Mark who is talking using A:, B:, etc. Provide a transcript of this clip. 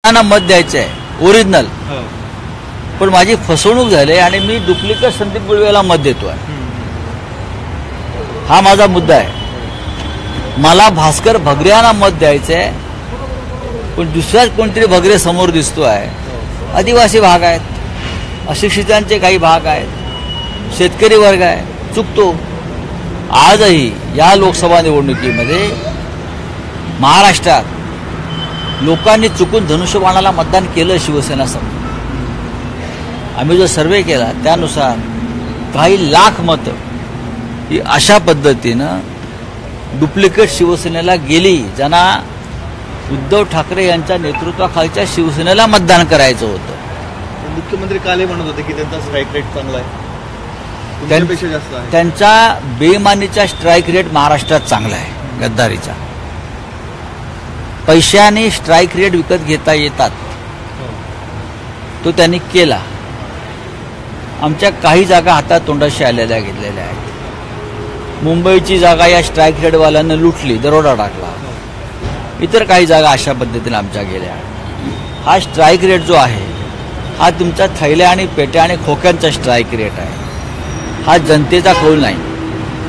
A: त्यांना मत द्यायचं आहे ओरिजिनल, पण माझी फसवणूक झाली आणि मी डुप्लिकेट संदीप गुळवेला मत देतोय. हा माझा मुद्दा आहे. मला भास्कर भगरे यांना मत द्यायचं आहे, पण दुसराच कोणतरी भगरे समोर दिसतो आहे. आदिवासी भाग आहेत, अशिक्षितांचे काही भाग आहेत, शेतकरी वर्ग आहे, चुकतो. आजही या लोकसभा निवडणुकीमध्ये महाराष्ट्रात लोकांनी चुकून धनुष्यबाणाला मतदान केलं. शिवसेना समोर आम्ही जो सर्वे केला त्यानुसार काही लाख मतं ही अशा पद्धतीनं डुप्लिकेट शिवसेनेला गेली, ज्यांना उद्धव ठाकरे यांच्या नेतृत्वाखालच्या शिवसेनेला मतदान करायचं होतं.
B: मुख्यमंत्री काले म्हणत होते की त्यांचा स्ट्राईक रेट चांगला आहे, तुमच्यापेक्षा जास्त आहे.
A: त्यांचा बेईमानीचा स्ट्राईक रेट महाराष्ट्रात चांगला आहे. गद्दारीचा पैशाने स्ट्राईक रेट विकत घेता येतात, तो त्यांनी केला. आमच्या काही जागा हातात तोंडाशी आलेल्या घेतलेल्या आहेत. मुंबईची जागा या स्ट्राईक रेटवाल्यांना लुटली, दरोडा टाकला. इतर काही जागा अशा पद्धतीने आमच्या गेल्या. हा स्ट्राईक रेट जो आहे हा तुमच्या थैल्या आणि पेट्या आणि खोक्यांचा स्ट्राईक रेट आहे. हा जनतेचा कौल नाही.